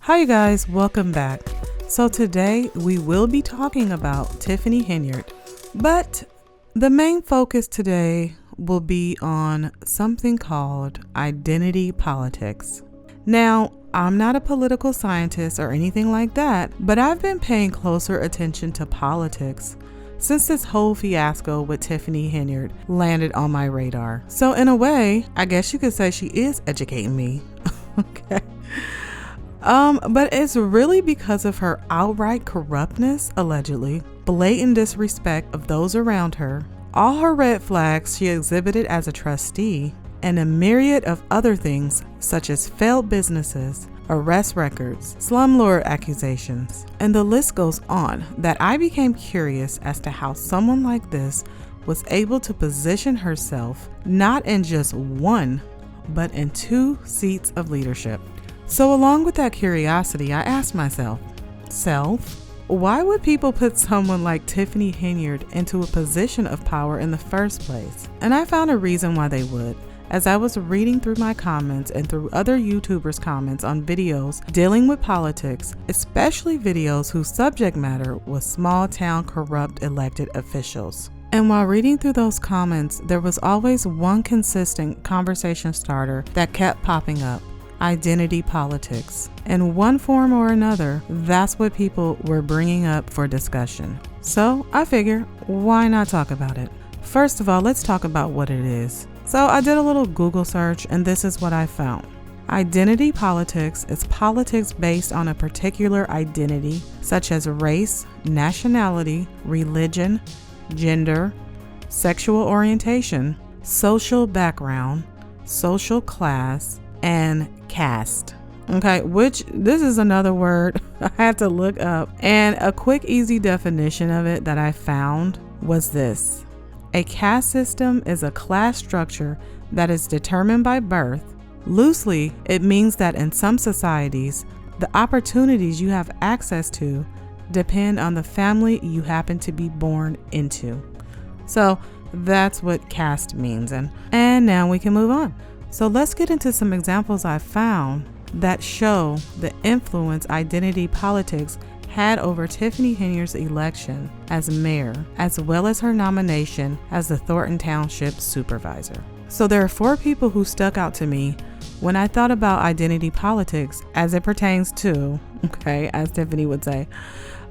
Hi you guys, welcome back. So today we will be talking about Tiffany Henyard, but the main focus today will be on something called identity politics. Now, I'm not a political scientist or anything like that, but I've been paying closer attention to politics since this whole fiasco with Tiffany Henyard landed on my radar. So in a way, I guess you could say she is educating me. Okay. But it's really because of her outright corruptness, allegedly, blatant disrespect of those around her, all her red flags she exhibited as a trustee, and a myriad of other things such as failed businesses, arrest records, slumlord accusations, and the list goes on, that I became curious as to how someone like this was able to position herself not in just one, but in 2 seats of leadership. So along with that curiosity, I asked myself, why would people put someone like Tiffany Henyard into a position of power in the first place? And I found a reason why they would. As I was reading through my comments and through other YouTubers' comments on videos dealing with politics, especially videos whose subject matter was small town corrupt elected officials. And while reading through those comments, there was always one consistent conversation starter that kept popping up: identity politics. In one form or another, that's what people were bringing up for discussion. So I figure, why not talk about it? First of all, let's talk about what it is. So I did a little Google search, and this is what I found. Identity politics is politics based on a particular identity, such as race, nationality, religion, gender, sexual orientation, social background, social class, and caste. Okay, which this is another word I had to look up, and a quick easy definition of it that I found was this: a caste system is a class structure that is determined by birth. Loosely, it means that in some societies, the opportunities you have access to depend on the family you happen to be born into. So that's what caste means, and now we can move on. So let's get into some examples I found that show the influence identity politics had over Tiffany Henyard's election as mayor, as well as her nomination as the Thornton Township Supervisor. So there are 4 people who stuck out to me when I thought about identity politics as it pertains to, as Tiffany would say,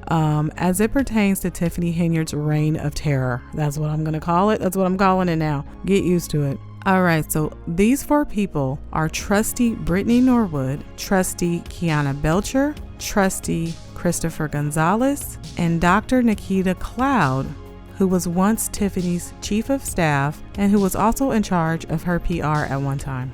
as it pertains to Tiffany Henyard's reign of terror. That's what I'm going to call it. That's what I'm calling it now. Get used to it. All right, so these 4 people are Trustee Brittany Norwood, Trustee Kiana Belcher, Trustee Christopher Gonzalez, and Dr. Nikita Cloud, who was once Tiffany's chief of staff and who was also in charge of her PR at one time.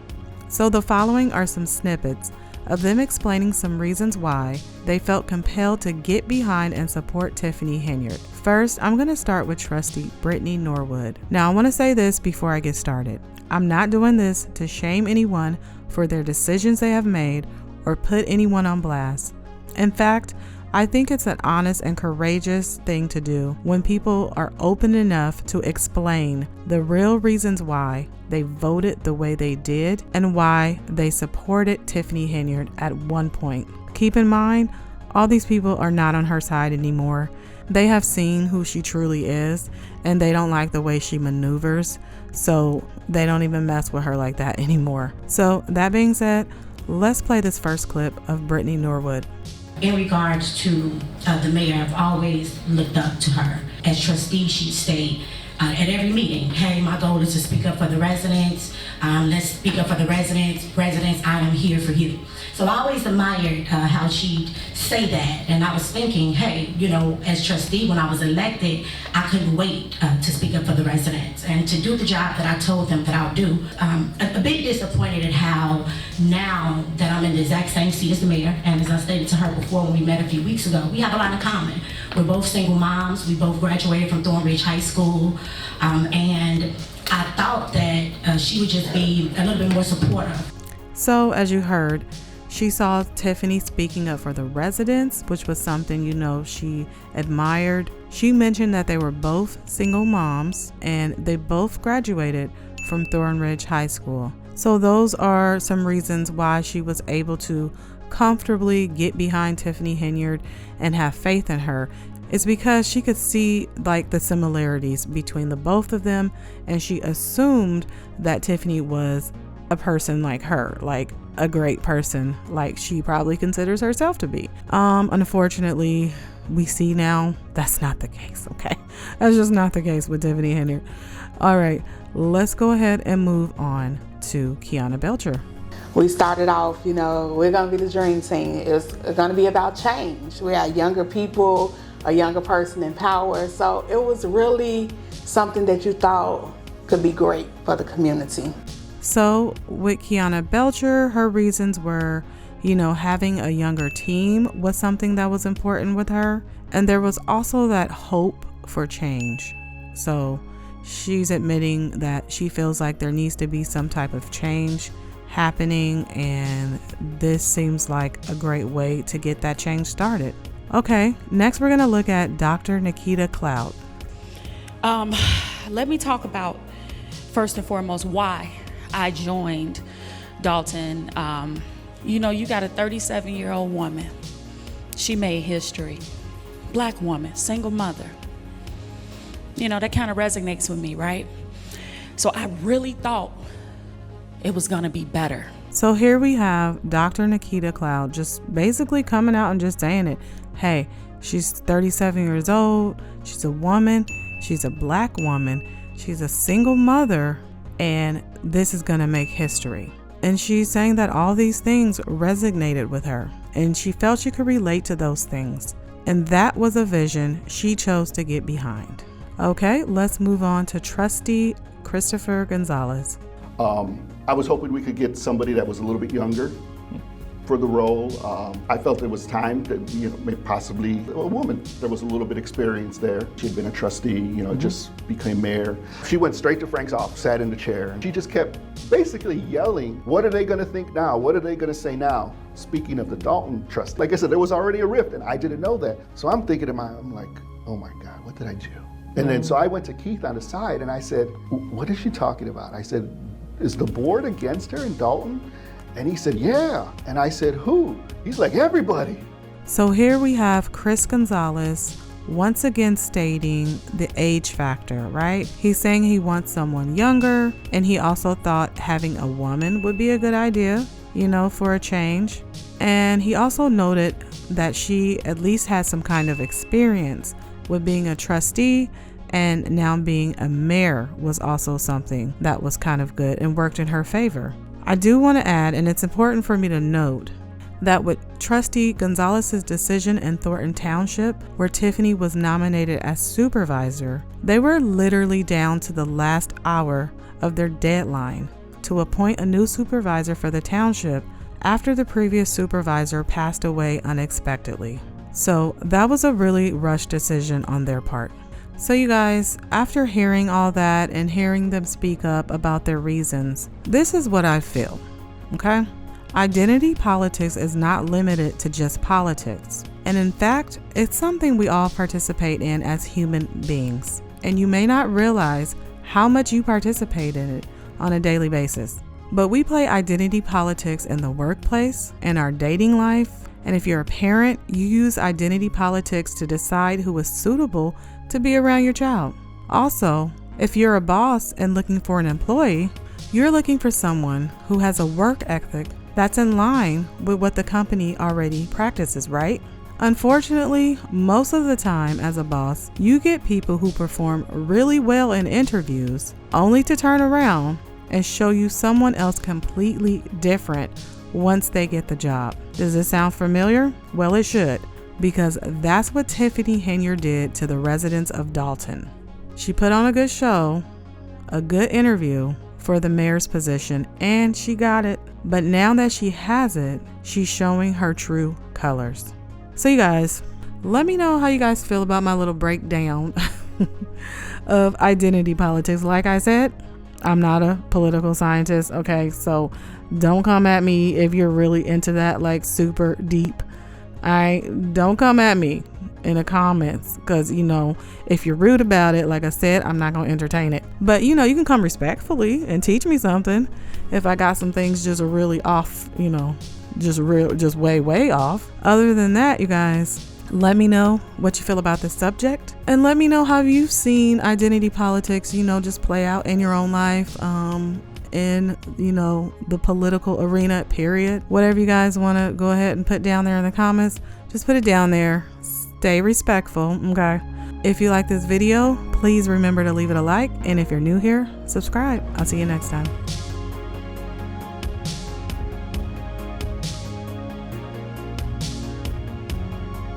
So the following are some snippets of them explaining some reasons why they felt compelled to get behind and support Tiffany Henyard. First, I'm going to start with Trustee Brittany Norwood. Now, I want to say this before I get started. I'm not doing this to shame anyone for their decisions they have made or put anyone on blast. In fact, I think it's an honest and courageous thing to do when people are open enough to explain the real reasons why they voted the way they did and why they supported Tiffany Henyard at one point. Keep in mind, all these people are not on her side anymore. They have seen who she truly is, and they don't like the way she maneuvers, so they don't even mess with her like that anymore. So that being said, let's play this first clip of Brittany Norwood. In regards to the mayor, I've always looked up to her. As trustee, she'd say at every meeting, hey, my goal is to speak up for the residents. Let's speak up for the residents. Residents, I am here for you. So I always admired how she'd say that. And I was thinking, hey, as trustee, when I was elected, I couldn't wait to speak up for the residents and to do the job that I told them that I'll do. A bit disappointed at how now that I'm in the exact same seat as the mayor, and as I stated to her before when we met a few weeks ago, we have a lot in common. We're both single moms. We both graduated from Thornridge High School. And I thought that she would just be a little bit more supportive. So as you heard, she saw Tiffany speaking up for the residents, which was something, she admired. She mentioned that they were both single moms and they both graduated from Thornridge High School. So those are some reasons why she was able to comfortably get behind Tiffany Henyard and have faith in her is because she could see like the similarities between the both of them, and she assumed that Tiffany was a person like her, like a great person, like she probably considers herself to be. Unfortunately, we see now that's not the case. Okay, that's just not the case with Tiffany Henyard. All right, let's go ahead and move on to Kiana Belcher. We started off, we're going to be the dream team. It's going to be about change. We had younger people, a younger person in power. So it was really something that you thought could be great for the community. So with Kiana Belcher, her reasons were, having a younger team was something that was important with her. And there was also that hope for change. So she's admitting that she feels like there needs to be some type of change happening, and this seems like a great way to get that change started. Okay, next we're going to look at Dr. Nikita Cloud. Let me talk about, first and foremost, why I joined Dolton. You got a 37-year-old woman. She made history. Black woman, single mother. That kind of resonates with me, right? So I really thought it was going to be better. So here we have Dr. Nikita Cloud just basically coming out and just saying it. Hey, she's 37 years old. She's a woman. She's a black woman. She's a single mother. And this is going to make history. And she's saying that all these things resonated with her. And she felt she could relate to those things. And that was a vision she chose to get behind. Okay, let's move on to Trustee Christopher Gonzalez. I was hoping we could get somebody that was a little bit younger for the role. I felt it was time to, maybe possibly a woman. There was a little bit of experience there. She had been a trustee, just became mayor. She went straight to Frank's office, sat in the chair, and she just kept basically yelling, what are they gonna think now? What are they gonna say now? Speaking of the Dolton trust, like I said, there was already a rift and I didn't know that. So I'm thinking I'm like, oh my God, what did I do? And then so I went to Keith on the side and I said, what is she talking about? I said, is the board against her in Dolton? And he said, yeah. And I said, who? He's like, everybody. So here we have Chris Gonzalez once again stating the age factor, right? He's saying he wants someone younger, and he also thought having a woman would be a good idea, for a change. And he also noted that she at least has some kind of experience with being a trustee, and now being a mayor was also something that was kind of good and worked in her favor. I do want to add, and it's important for me to note, that with Trustee Gonzalez's decision in Thornton Township, where Tiffany was nominated as supervisor, they were literally down to the last hour of their deadline to appoint a new supervisor for the township after the previous supervisor passed away unexpectedly. So that was a really rushed decision on their part. So you guys, after hearing all that and hearing them speak up about their reasons, this is what I feel, okay? Identity politics is not limited to just politics. And in fact, it's something we all participate in as human beings. And you may not realize how much you participate in it on a daily basis. But we play identity politics in the workplace, in our dating life, and if you're a parent, you use identity politics to decide who is suitable to be around your child. Also, if you're a boss and looking for an employee, you're looking for someone who has a work ethic that's in line with what the company already practices, right? Unfortunately, most of the time as a boss, you get people who perform really well in interviews only to turn around and show you someone else completely different once they get the job. Does this sound familiar? Well, it should, because that's what Tiffany Henyard did to the residents of Dolton. She put on a good show, a good interview for the mayor's position, and she got it. But now that she has it, she's showing her true colors. So you guys, let me know how you guys feel about my little breakdown of identity politics. Like I said, I'm not a political scientist, okay? So don't come at me if you're really into that, like super deep. Don't come at me in the comments, because if you're rude about it, like I said, I'm not going to entertain it. But you can come respectfully and teach me something if I got some things just really off just way off. Other than that, you guys, let me know what you feel about this subject, and let me know how you've seen identity politics, just play out in your own life, in the political arena, period. Whatever you guys want to go ahead and put down there in the comments, just put it down there. Stay respectful, okay? If you like this video, please remember to leave it a like, and if you're new here, subscribe. I'll see you next time.